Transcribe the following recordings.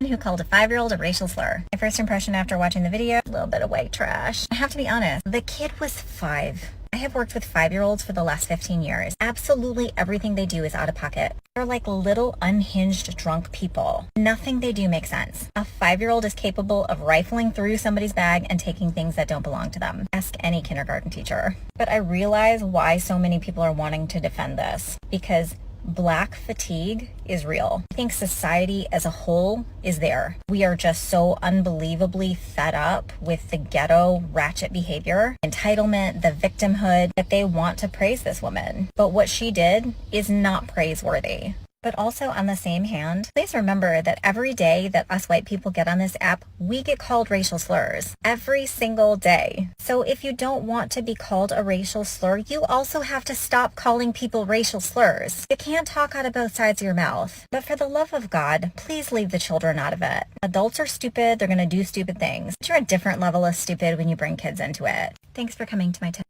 Who called a 5-year-old a racial slur. My first impression after watching the video, a little bit of white trash. I have to be honest, the kid was 5. I have worked with 5-year-olds for the last 15 years. Absolutely everything they do is out of pocket. They're like little unhinged drunk people. Nothing they do makes sense. A 5-year-old is capable of rifling through somebody's bag and taking things that don't belong to them. Ask any kindergarten teacher. But I realize why so many people are wanting to defend this. Because Black fatigue is real. I think society as a whole is there. We are just so unbelievably fed up with the ghetto ratchet behavior, entitlement, the victimhood, that they want to praise this woman. But what she did is not praiseworthy. But also on the same hand, please remember that every day that us white people get on this app, we get called racial slurs every single day. So if you don't want to be called a racial slur, you also have to stop calling people racial slurs. You can't talk out of both sides of your mouth. But for the love of God, please leave the children out of it. Adults are stupid. They're going to do stupid things. But you're a different level of stupid when you bring kids into it. Thanks for coming to my TED.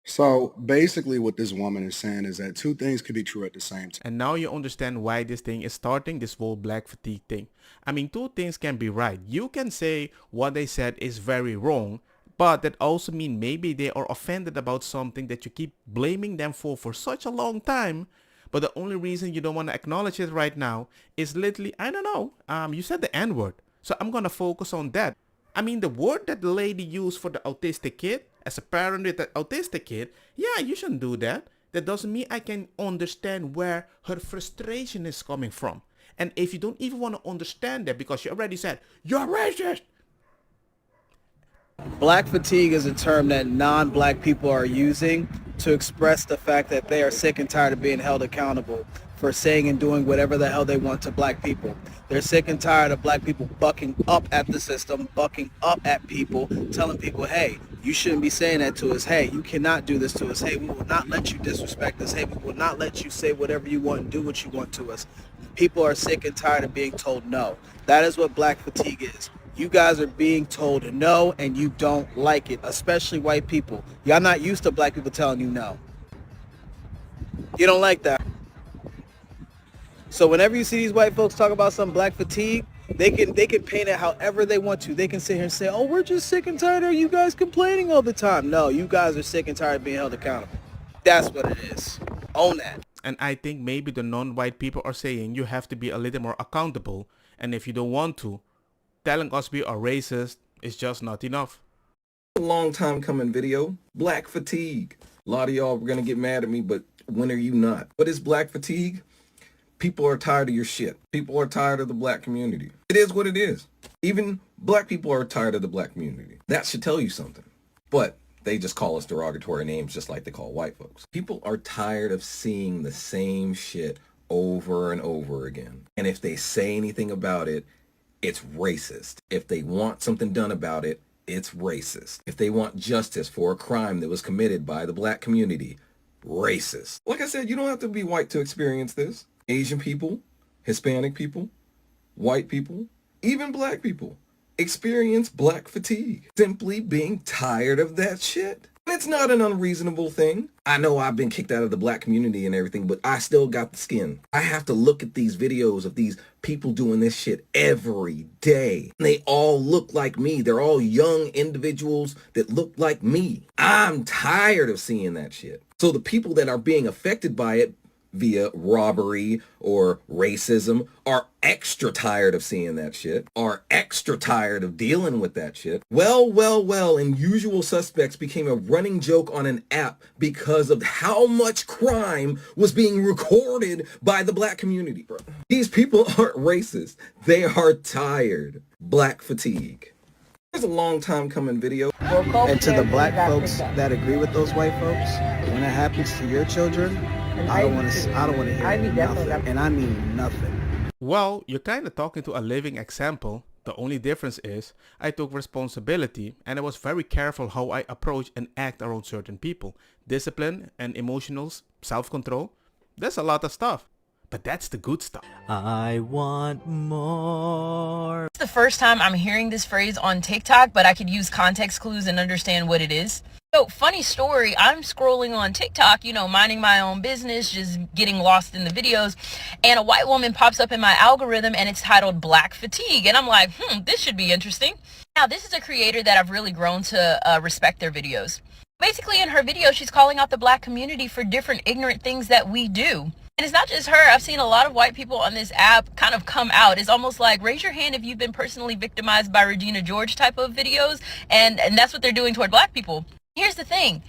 So basically what this woman is saying is that two things could be true at the same time. And now you understand why this thing is starting, this whole black fatigue thing. I mean, two things can be right. You can say what they said is very wrong, but that also means maybe they are offended about something that you keep blaming them for such a long time. But the only reason you don't want to acknowledge it right now is literally, I don't know, you said the N-word. So I'm going to focus on that. I mean, the word that the lady used for the autistic kid, as a parent with an autistic kid, yeah, you shouldn't do that. That doesn't mean I can understand where her frustration is coming from. And if you don't even want to understand that because you already said, you're racist. Black fatigue is a term that non-black people are using to express the fact that they are sick and tired of being held accountable for saying and doing whatever the hell they want to black people. They're sick and tired of black people bucking up at the system, bucking up at people, telling people, hey, you shouldn't be saying that to us. Hey, you cannot do this to us. Hey, we will not let you disrespect us. Hey, we will not let you say whatever you want and do what you want to us. People are sick and tired of being told no. That is what black fatigue is. You guys are being told no and you don't like it, especially white people. Y'all not used to black people telling you no. You don't like that. So whenever you see these white folks talk about some black fatigue, they can paint it however they want to. They can sit here and say, oh, we're just sick and tired of you guys complaining all the time. No, you guys are sick and tired of being held accountable. That's what it is. Own that. And I think maybe the non-white people are saying you have to be a little more accountable. And if you don't want to, telling us we are racist is just not enough. A long time coming video. Black fatigue. A lot of y'all are going to get mad at me, but when are you not? What is black fatigue? People are tired of your shit. People are tired of the black community. It is what it is. Even black people are tired of the black community. That should tell you something. But they just call us derogatory names just like they call white folks. People are tired of seeing the same shit over and over again. And if they say anything about it, it's racist. If they want something done about it, it's racist. If they want justice for a crime that was committed by the black community, racist. Like I said, you don't have to be white to experience this. Asian people, Hispanic people, white people, even black people experience black fatigue. Simply being tired of that shit. It's not an unreasonable thing. I know I've been kicked out of the black community and everything, but I still got the skin. I have to look at these videos of these people doing this shit every day. They all look like me. They're all young individuals that look like me. I'm tired of seeing that shit. So the people that are being affected by it via robbery or racism are extra tired of seeing that shit, are extra tired of dealing with that shit. Well, and Usual Suspects became a running joke on an app because of how much crime was being recorded by the black community. These people aren't racist. They are tired. Black fatigue. There's a long time coming video. And to the black folks that agree with those white folks, when it happens to your children, I don't want to hear nothing. And I mean nothing. Well, you're kind of talking to a living example. The only difference is I took responsibility and I was very careful how I approach and act around certain people. Discipline and emotional self-control. There's a lot of stuff. But that's the good stuff. I want more. It's the first time I'm hearing this phrase on TikTok, but I could use context clues and understand what it is. So, funny story, I'm scrolling on TikTok, minding my own business, just getting lost in the videos, and a white woman pops up in my algorithm and it's titled Black Fatigue. And I'm like, this should be interesting. Now, this is a creator that I've really grown to respect their videos. Basically, in her video, she's calling out the Black community for different ignorant things that we do. And it's not just her. I've seen a lot of white people on this app kind of come out. It's almost like raise your hand if you've been personally victimized by Regina George type of videos. And that's what they're doing toward Black people. Here's the thing.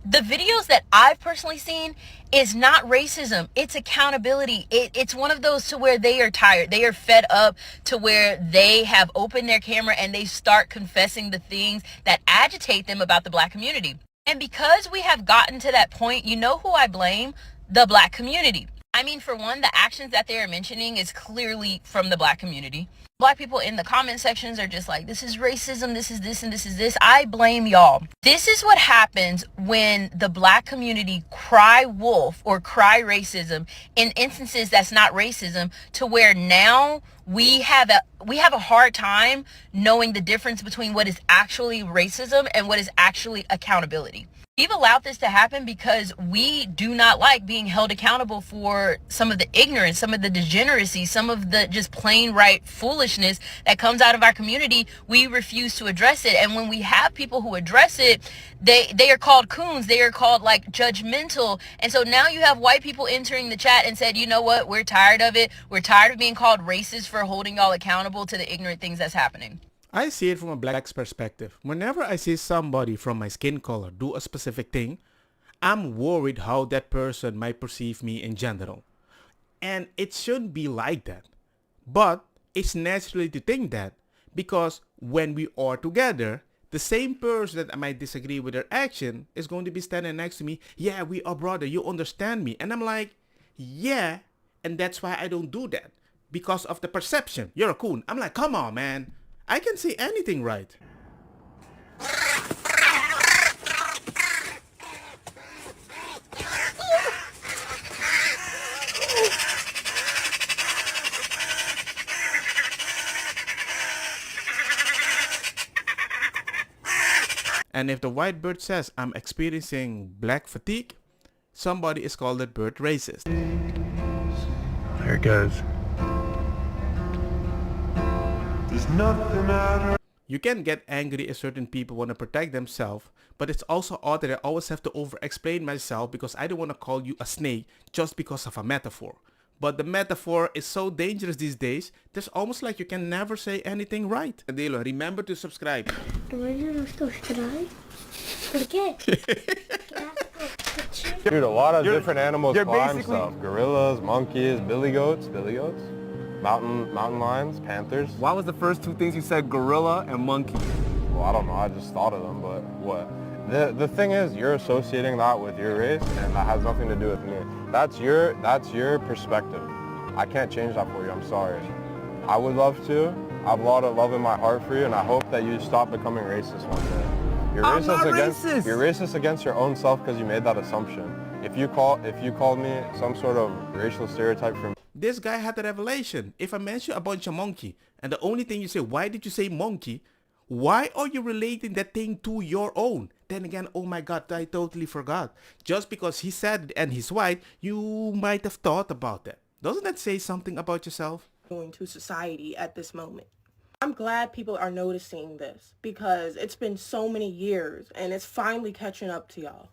The videos that I've personally seen is not racism. It's accountability. It's one of those to where they are tired. They are fed up to where they have opened their camera and they start confessing the things that agitate them about the Black community. And because we have gotten to that point, you know who I blame? The Black community. I mean, for one, the actions that they are mentioning is clearly from the Black community. Black people in the comment sections are just like, this is racism, this is this, and this is this. I blame y'all. This is what happens when the Black community cry wolf or cry racism in instances that's not racism, to where now we have a hard time knowing the difference between what is actually racism and what is actually accountability. We've allowed this to happen because we do not like being held accountable for some of the ignorance, some of the degeneracy, some of the just plain right foolishness that comes out of our community. We refuse to address it. And when we have people who address it, they are called coons. They are called like judgmental. And so now you have white people entering the chat and said, you know what? We're tired of it. We're tired of being called racist for holding y'all accountable to the ignorant things that's happening. I see it from a black's perspective. Whenever I see somebody from my skin color do a specific thing, I'm worried how that person might perceive me in general. And it shouldn't be like that. But it's naturally to think that, because when we are together, the same person that I might disagree with their action is going to be standing next to me. Yeah, we are brother. You understand me. And I'm like, yeah. And that's why I don't do that. Because of the perception. You're a coon. I'm like, come on, man. I can say anything right. And if the white bird says I'm experiencing black fatigue, somebody is called that bird racist. There it goes. You can get angry if certain people want to protect themselves, but it's also odd that I always have to over-explain myself because I don't want to call you a snake just because of a metaphor. But the metaphor is so dangerous these days, there's almost like you can never say anything right. Adelo, remember to subscribe. Remember to subscribe? ¿Por qué? Dude, a lot of different animals climb stuff. Gorillas, monkeys, billy goats, mountain lions, panthers. Why was the first two things you said gorilla and monkey? Well, I don't know, I just thought of them, but what? The thing is, you're associating that with your race, and that has nothing to do with me. That's your perspective. I can't change that for you, I'm sorry. I would love to. I have a lot of love in my heart for you, and I hope that you stop becoming racist one day. I'm not racist. You're racist against your own self because you made that assumption. If you called me some sort of racial stereotype from This guy had a revelation. If I mention a bunch of monkey, and the only thing you say, why did you say monkey? Why are you relating that thing to your own? Then again, oh my God, I totally forgot. Just because he said it and he's white, you might have thought about that. Doesn't that say something about yourself? Going to society at this moment. I'm glad people are noticing this because it's been so many years and it's finally catching up to y'all.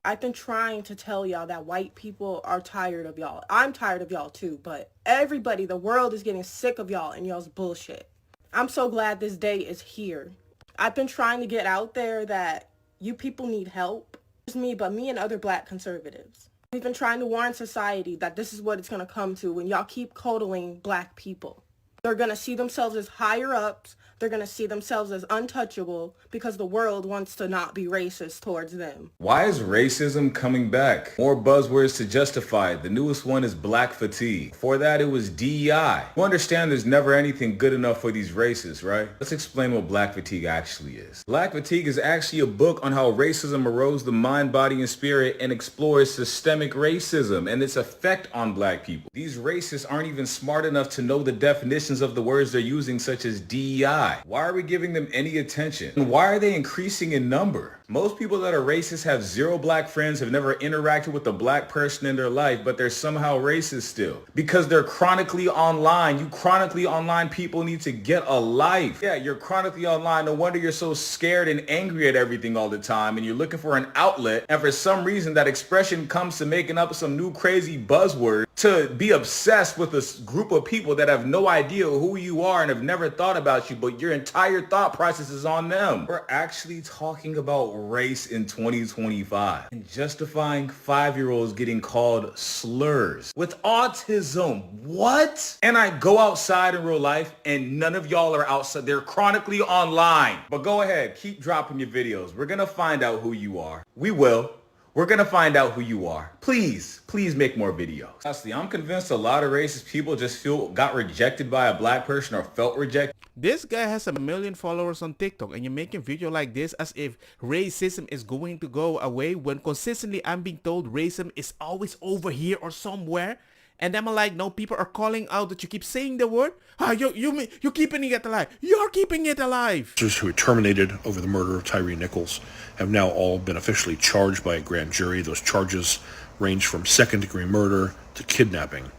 I've been trying to tell y'all that white people are tired of y'all. I'm tired of y'all too, but everybody, the world is getting sick of y'all and y'all's bullshit. I'm so glad this day is here. I've been trying to get out there that you people need help. Not just me, but me and other black conservatives. We've been trying to warn society that this is what it's going to come to when y'all keep coddling black people. They're going to see themselves as higher ups. They're going to see themselves as untouchable because the world wants to not be racist towards them. Why is racism coming back? More buzzwords to justify it. The newest one is black fatigue. Before that, it was DEI. You understand there's never anything good enough for these races, right? Let's explain what black fatigue actually is. Black fatigue is actually a book on how racism erodes the mind, body, and spirit and explores systemic racism and its effect on black people. These racists aren't even smart enough to know the definitions of the words they're using, such as DEI. Why are we giving them any attention? And why are they increasing in number? Most people that are racist have zero black friends, have never interacted with a black person in their life, but they're somehow racist still. Because they're chronically online. You chronically online people need to get a life. Yeah, you're chronically online. No wonder you're so scared and angry at everything all the time, and you're looking for an outlet, and for some reason that expression comes to making up some new crazy buzzword to be obsessed with a group of people that have no idea who you are and have never thought about you, but your entire thought process is on them. We're actually talking about race in 2025 and justifying 5-year-olds getting called slurs with autism. What? And I go outside in real life and none of y'all are outside. They're chronically online. But go ahead, keep dropping your videos. We're gonna find out who you are. We will. We're going to find out who you are. Please make more videos. Honestly, I'm convinced a lot of racist people just got rejected by a black person or felt rejected. This guy has 1 million followers on TikTok and you're making video like this as if racism is going to go away when consistently I'm being told racism is always over here or somewhere. And then I'm like, no, people are calling out that you keep saying the word. You're keeping it alive. You're keeping it alive. Officers who were terminated over the murder of Tyree Nichols have now all been officially charged by a grand jury. Those charges range from second-degree murder to kidnapping.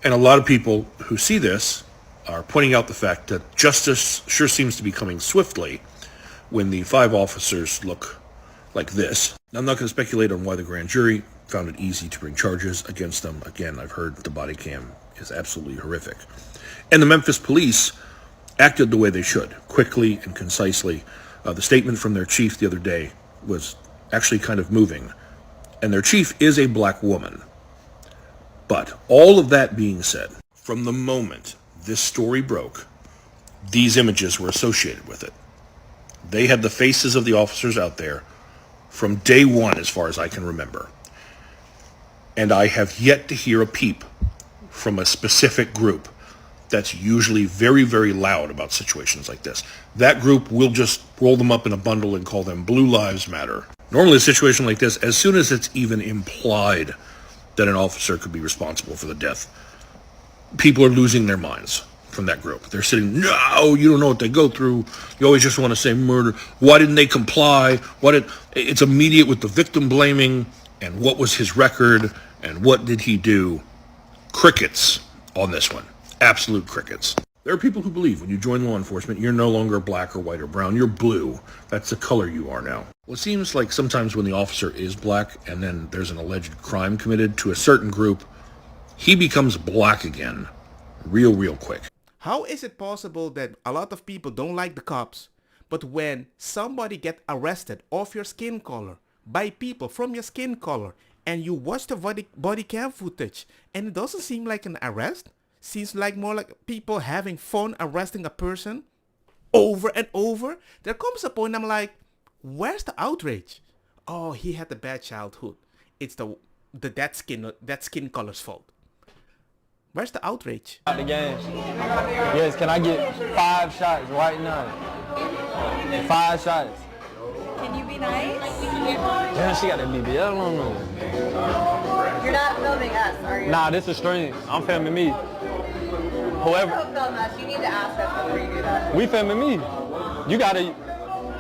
And a lot of people who see this are pointing out the fact that justice sure seems to be coming swiftly when the 5 officers look like this. Now, I'm not going to speculate on why the grand jury found it easy to bring charges against them. Again, I've heard the body cam is absolutely horrific. And the Memphis police acted the way they should, quickly and concisely. The statement from their chief the other day was actually kind of moving. And their chief is a black woman. But all of that being said, from the moment this story broke, these images were associated with it. They had the faces of the officers out there from day one, as far as I can remember. And I have yet to hear a peep from a specific group that's usually very, very loud about situations like this. That group will just roll them up in a bundle and call them Blue Lives Matter. Normally a situation like this, as soon as it's even implied that an officer could be responsible for the death, people are losing their minds from that group. They're sitting, no, you don't know what they go through. You always just want to say murder. Why didn't they comply? It's immediate with the victim blaming and what was his record and what did he do. Crickets on this one. Absolute crickets. There are people who believe when you join law enforcement, you're no longer black or white or brown. You're blue. That's the color you are now. Well, it seems like sometimes when the officer is black and then there's an alleged crime committed to a certain group, he becomes black again real quick. How is it possible that a lot of people don't like the cops, but when somebody get arrested off your skin color by people from your skin color and you watch the body cam footage and it doesn't seem like an arrest? Seems like more like people having fun arresting a person over and over. There comes a point I'm like, where's the outrage? Oh, he had a bad childhood. It's that skin color's fault. Where's the outrage? Out the game. Yes, can I get 5 shots right now? 5 shots. Can you be nice? Damn, she got that BBL on her. You're not filming us, are you? Nah, this is stream. I'm filming me. Whoever. Don't film us. You need to ask us before you do that. We filming me. You gotta.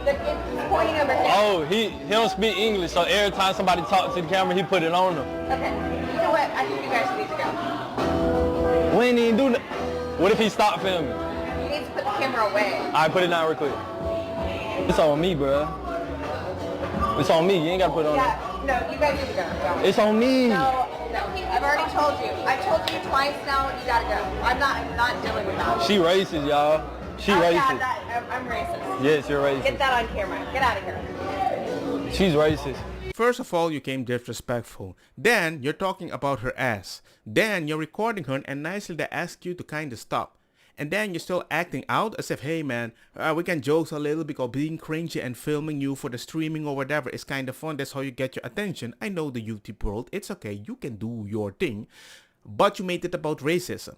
It's pointing over here. Oh, he don't speak English, so every time somebody talks to the camera, he put it on them. Okay. You know what? I think you guys need to go. We ain't even do that. What if he stopped filming? You need to put the camera away. I put it down real quick. It's on me, bro. It's on me. You ain't gotta put it on. No, you guys need to go. It's on me. No, I've already told you. I've told you twice now. You gotta go. I'm not dealing with that. She racist, y'all. She racist. Yeah, I'm racist. Yes, you're racist. Get that on camera. Get out of here. She's racist. First of all, you came disrespectful. Then, you're talking about her ass. Then, you're recording her and nicely they ask you to kind of stop. And then you're still acting out as if, hey man, we can joke a little because being cringy and filming you for the streaming or whatever is kind of fun. That's how you get your attention. I know the YouTube world. It's okay. You can do your thing. But you made it about racism.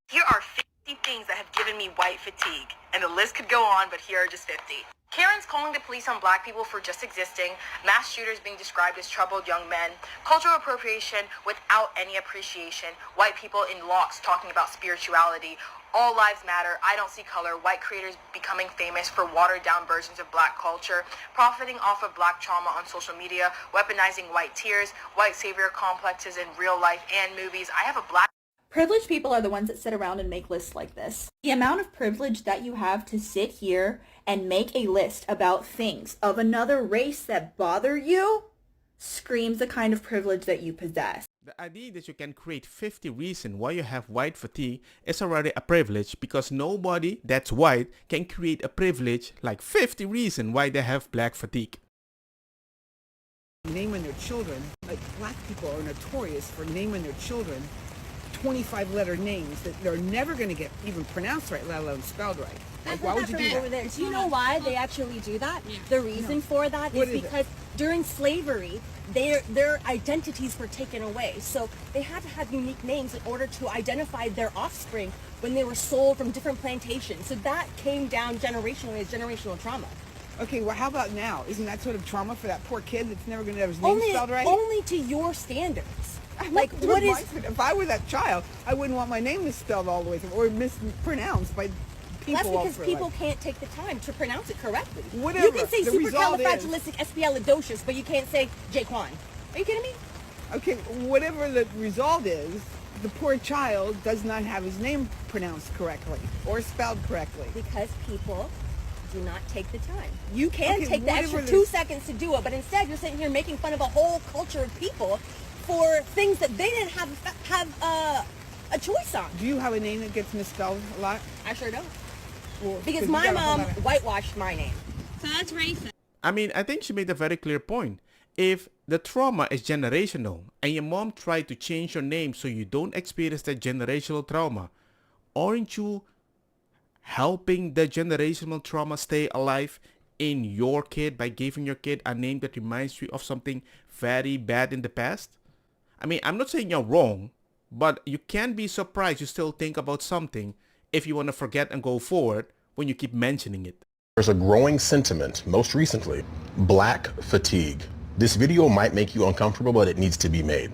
Here are 50 things that have given me white fatigue. And the list could go on, but here are just 50. Karen's calling the police on black people for just existing, mass shooters being described as troubled young men, cultural appropriation without any appreciation, white people in locks talking about spirituality, all lives matter, I don't see color, white creators becoming famous for watered down versions of black culture, profiting off of black trauma on social media, weaponizing white tears, white savior complexes in real life and movies. I have a black... Privileged people are the ones that sit around and make lists like this. The amount of privilege that you have to sit here and make a list about things of another race that bother you screams the kind of privilege that you possess. The idea that you can create 50 reasons why you have white fatigue is already a privilege, because nobody that's white can create a privilege like 50 reasons why they have black fatigue. Naming their children, like black people are notorious for naming their children 25-letter names that they're never going to get even pronounced right, let alone spelled right. Like, why would you do that? Do you know why they actually do that? The reason for that is because during slavery, their identities were taken away. So they had to have unique names in order to identify their offspring when they were sold from different plantations. So that came down generationally as generational trauma. Okay, well, how about now? Isn't that sort of trauma for that poor kid that's never going to have his name spelled right? Only to your standards. Like, what is... If I were that child, I wouldn't want my name misspelled all the way through or mispronounced by people. That's because people can't take the time to pronounce it correctly. Whatever. You can say supercalifragilisticexpialidocious, but you can't say Jaquan. Are you kidding me? Okay, whatever the result is, the poor child does not have his name pronounced correctly or spelled correctly. Because people do not take the time. You can take the extra 2 seconds to do it, but instead you're sitting here making fun of a whole culture of people for things that they didn't have a choice on. Do you have a name that gets misspelled a lot? I sure don't. Well, because my mom whitewashed my name. So that's racist. I mean, I think she made a very clear point. If the trauma is generational and your mom tried to change your name so you don't experience that generational trauma, aren't you helping the generational trauma stay alive in your kid by giving your kid a name that reminds you of something very bad in the past? I mean, I'm not saying you're wrong, but you can't be surprised you still think about something if you want to forget and go forward when you keep mentioning it. There's a growing sentiment, most recently, black fatigue. This video might make you uncomfortable, but it needs to be made.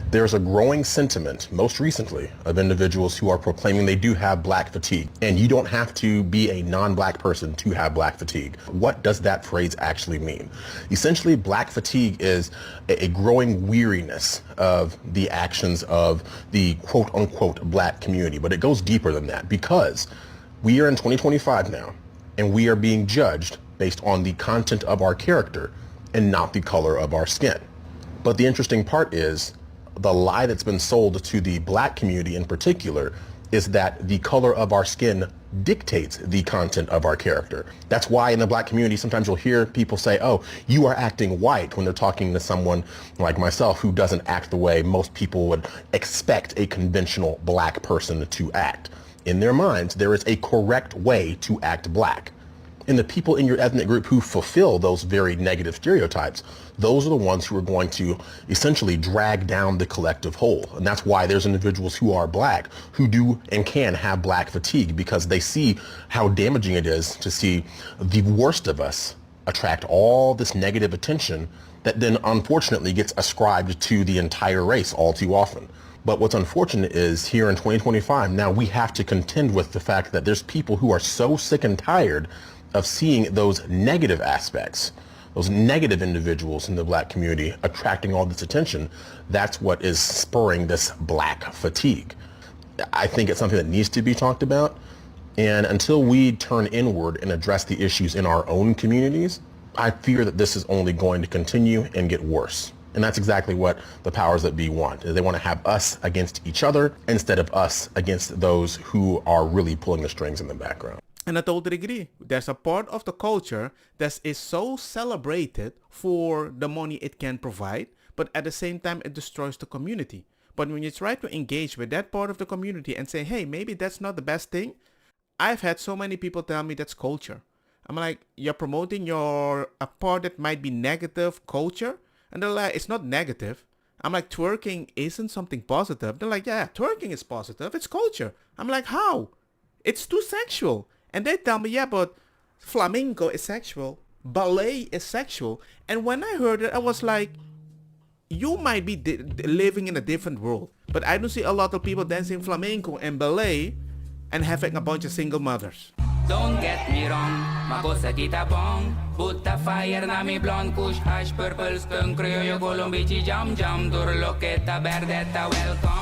There's a growing sentiment, most recently, of individuals who are proclaiming they do have black fatigue. And you don't have to be a non-black person to have black fatigue. What does that phrase actually mean? Essentially, black fatigue is a growing weariness of the actions of the quote-unquote black community. But it goes deeper than that, because we are in 2025 now, and we are being judged based on the content of our character and not the color of our skin. But the interesting part is, the lie that's been sold to the black community in particular is that the color of our skin dictates the content of our character. That's why in the black community, sometimes you'll hear people say, oh, you are acting white, when they're talking to someone like myself who doesn't act the way most people would expect a conventional black person to act. In their minds, there is a correct way to act black. And the people in your ethnic group who fulfill those very negative stereotypes, those are the ones who are going to essentially drag down the collective whole. And that's why there's individuals who are black who do and can have black fatigue, because they see how damaging it is to see the worst of us attract all this negative attention that then unfortunately gets ascribed to the entire race all too often. But what's unfortunate is here in 2025, now we have to contend with the fact that there's people who are so sick and tired of seeing those negative aspects, those negative individuals in the black community attracting all this attention. That's what is spurring this black fatigue. I think it's something that needs to be talked about. And until we turn inward and address the issues in our own communities, I fear that this is only going to continue and get worse. And that's exactly what the powers that be want. They want to have us against each other instead of us against those who are really pulling the strings in the background. And I totally agree. There's a part of the culture that is so celebrated for the money it can provide, but at the same time it destroys the community. But when you try to engage with that part of the community and say, hey, maybe that's not the best thing, I've had so many people tell me that's culture. I'm like, you're promoting a part that might be negative culture? And they're like, it's not negative. I'm like, twerking isn't something positive. They're like, yeah, twerking is positive. It's culture. I'm like, how? It's too sexual. And they tell me, yeah, but flamenco is sexual, ballet is sexual. And when I heard it, I was like, you might be living in a different world. But I don't see a lot of people dancing flamenco and ballet and having a bunch of single mothers. Don't get me wrong, makosa kita bong. Put the fire na mi blonde kush hash purple skunk criollo colombici jam jam. Durloqueta verdeta welcome.